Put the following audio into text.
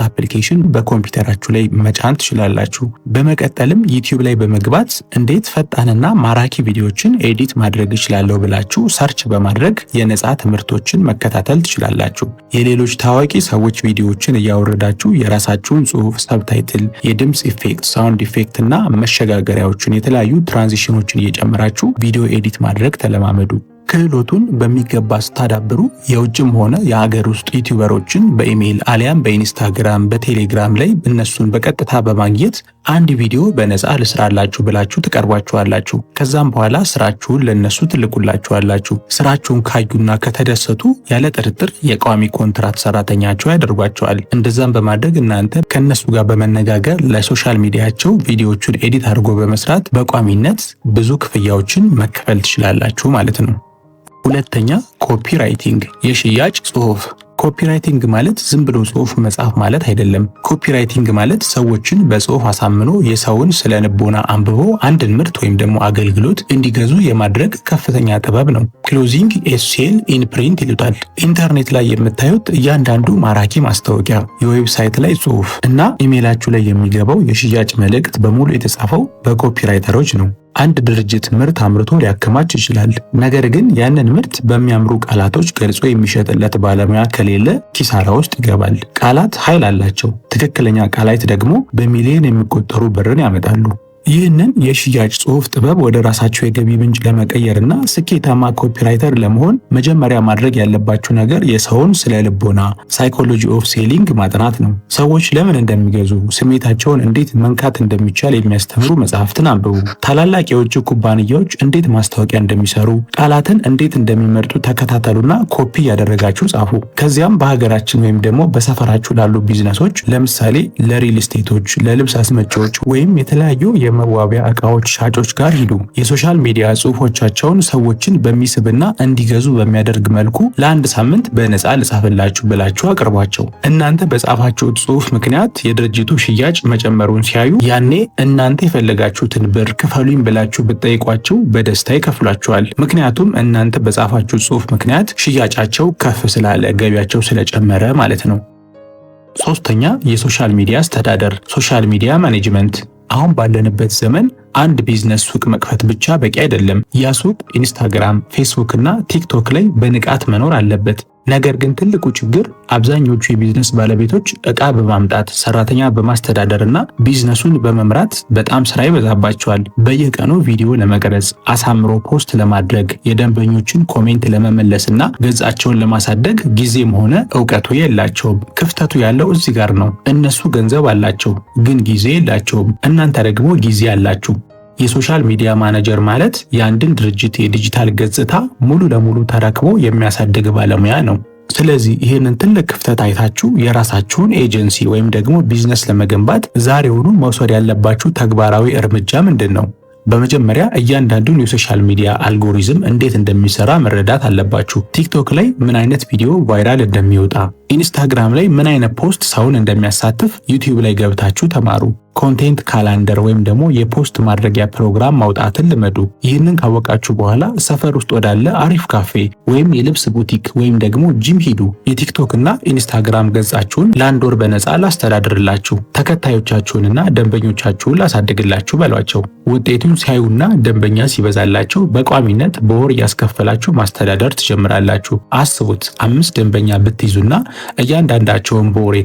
አፕሊኬሽን በኮምፒውተራችሁ ላይ መጫን ትችላላችሁ። በመቀጠልም ዩቲዩብ ላይ በመግባት እንዴት ፈጣንና ማራኪ ቪዲዮዎችን ኤዲት ማድረግ እችላለሁ ብላችሁ ሰርች በማድረግ የነጻ ትምህርቶችን መከታተል ትችላላችሁ። የሌሎች ታዋቂ ሰዎች ቪዲዮዎችን እያወረዳችሁ የራሳችሁን ጽሑፍ፣ ሰብታይትል፣ የድምጽ ኢፌክት፣ ሳውንድ ኢፌክት እና መሸጋገሪያዎችን የተለያዩ ትራንዚሽኖችን እየጨመራችሁ ቪዲዮ ኤዲት ማድረግ ተለማመዱ። ክህሎቱን በሚገባ ስታዳብሩ የውጭም ሆነ የሀገር ውስጥ ዩቲዩበሮችን በኢሜይል አሊያም በኢንስታግራም በቴሌግራም ላይ እነሱን በቀጥታ በማግኘት አንድ ቪዲዮ በነፃ ልስራላችሁ ብላችሁ ትቀርቧቸዋላችሁ። ከዛም በኋላ ስራችሁን ለነሱ ትልኩላችኋላችሁ። ስራችሁን ካዩና ከተደሰቱ ያለ ጥርጥር የቋሚ ኮንትራት ሰራተኛቸው ያደርጓቸዋል። እንደዛም በማድረግ እናንተ ከነሱ ጋር በመነጋገር ለሶሻል ሚዲያቸው ቪዲዮዎቹን ኤዲት አድርጎ በመስራት በቋሚነት ብዙ ክፍያዎችን መክፈል ትችላላችሁ ማለት ነው። ሁለተኛ ኮፒራይቲንግ፣ የሽያጭ ጽሑፍ። ኮፒራይቲንግ ማለት ዝም ብሎ ጽሑፍ መጻፍ ማለት አይደለም። ኮፒራይቲንግ ማለት ሰዎችን በጽሑፍ አሳምኖ የሰውን ስነ ልቦና አንብቦ አንድን ምርት ወይም ደግሞ አገልግሎት እንዲገዙ የማድረግ ከፍተኛ ጥበብ ነው። ክሎዚንግ ኤ ሴል ኢን ፕሪንት ይሉታል። ኢንተርኔት ላይ የምታዩት እያንዳንዱ ማራኪ ማስታወቂያ፣ የዌብሳይት ላይ ጽሑፍ እና ኢሜይላችሁ ላይ የሚገባው የሽያጭ መልእክት በሙሉ የተጻፈው በኮፒራይተሮች ነው። አንድ ድርጅት ምርት አምርቶ ሊያከማች ይችላል። ነገር ግን ያንን ምርት በሚያምሩ ቃላቶች ገልጾ የሚሸጥለት ባለሙያ ከሌለ ኪሳራ ውስጥ ይገባል። ቃላት ኃይል አላቸው። ትክክለኛ ቃላት ደግሞ በሚሊዮን የሚቆጠሩ ብርን ያመጣሉ። ይህንን የሽያጭ ጽሑፍ ጥበብ ወደ ራሳቸው የገቢ ምንጭ ለመቀየርና ስኬታማ ኮፒራይተር ለመሆን መጀመሪያ ማድረግ ያለባችሁ ነገር የሰውን ስነ ልቦና ሳይኮሎጂ ኦፍ ሴሊንግ ማጥናት ነው። ሰዎች ለምን እንደሚገዙ፣ ስሜታቸውን እንዴት መንካት እንደሚቻል የሚያስተምሩ መጽሐፍትን አንብቡ። ታላላቅ የውጭ ኩባንያዎች እንዴት ማስታወቂያ እንደሚሰሩ፣ ቃላትን እንዴት እንደሚመርጡ ተከታተሉና ኮፒ ያደረጋችሁ ጻፉ። ከዚያም በሀገራችን ወይም ደግሞ በሰፈራችሁ ላሉ ቢዝነሶች፣ ለምሳሌ ለሪል ስቴቶች፣ ለልብስ አስመጪዎች ወይም የተለያዩ የመዋቢያ ዕቃዎች ሻጮች ጋር ሂዱ። የሶሻል ሚዲያ ጽሑፎቻቸውን ሰዎችን በሚስብና እንዲገዙ በሚያደርግ መልኩ ለአንድ ሳምንት በነፃ ልጻፍላችሁ ብላችሁ አቅርቧቸው። እናንተ በጻፋችሁት ጽሑፍ ምክንያት የድርጅቱ ሽያጭ መጨመሩን ሲያዩ ያኔ እናንተ የፈለጋችሁትን ብር ክፈሉኝ ብላችሁ ብትጠይቋቸው በደስታ ይከፍሏችኋል። ምክንያቱም እናንተ በጻፋችሁት ጽሑፍ ምክንያት ሽያጫቸው ከፍ ስላለ፣ ገቢያቸው ስለጨመረ ማለት ነው። ሶስተኛ የሶሻል ሚዲያ አስተዳደር፣ ሶሻል ሚዲያ ማኔጅመንት። አሁን ባለንበት ዘመን አንድ ቢዝነስ ሱቅ መክፈት ብቻ በቂ አይደለም። ያ ሱቅ ኢንስታግራም፣ ፌስቡክ እና ቲክቶክ ላይ በንቃት መኖር አለበት። ነገር ግን ትልቁ ችግር አብዛኞቹ የቢዝነስ ባለቤቶች ዕቃ በማምጣት ሰራተኛ በማስተዳደርና ቢዝነሱን በመምራት በጣም ስራ ይበዛባቸዋል። በየቀኑ ቪዲዮ ለመቅረጽ፣ አሳምሮ ፖስት ለማድረግ፣ የደንበኞችን ኮሜንት ለመመለስና ገጻቸውን ለማሳደግ ጊዜም ሆነ ዕውቀቱ የላቸውም። ክፍተቱ ያለው እዚህ ጋር ነው። እነሱ ገንዘብ አላቸው፣ ግን ጊዜ የላቸውም። እናንተ ደግሞ ጊዜ አላችሁ። የሶሻል ሚዲያ ማኔጀር ማለት የአንድን ድርጅት የዲጂታል ገጽታ ሙሉ ለሙሉ ተረክቦ የሚያሳድግ ባለሙያ ነው። ስለዚህ ይህንን ትልቅ ክፍተት አይታችሁ የራሳችሁን ኤጀንሲ ወይም ደግሞ ቢዝነስ ለመገንባት ዛሬውኑ መውሰድ ያለባችሁ ተግባራዊ እርምጃ ምንድን ነው? በመጀመሪያ እያንዳንዱን የሶሻል ሚዲያ አልጎሪዝም እንዴት እንደሚሰራ መረዳት አለባችሁ። ቲክቶክ ላይ ምን አይነት ቪዲዮ ቫይራል እንደሚወጣ፣ ኢንስታግራም ላይ ምን አይነት ፖስት ሰውን እንደሚያሳትፍ ዩቲዩብ ላይ ገብታችሁ ተማሩ። ኮንቴንት ካላንደር ወይም ደግሞ የፖስት ማድረጊያ ፕሮግራም ማውጣትን ልመዱ። ይህንን ካወቃችሁ በኋላ ሰፈር ውስጥ ወዳለ አሪፍ ካፌ ወይም የልብስ ቡቲክ ወይም ደግሞ ጂም ሂዱ። የቲክቶክ እና ኢንስታግራም ገጻችሁን ለአንድ ወር በነፃ ላስተዳድርላችሁ፣ ተከታዮቻችሁንና ደንበኞቻችሁን ላሳድግላችሁ በሏቸው። ውጤቱን ሲያዩና ደንበኛ ሲበዛላችሁ በቋሚነት በወር እያስከፈላችሁ ማስተዳደር ትጀምራላችሁ። አስቡት 5 ደንበኛ ብትይዙና እያንዳንዳቸውን በወር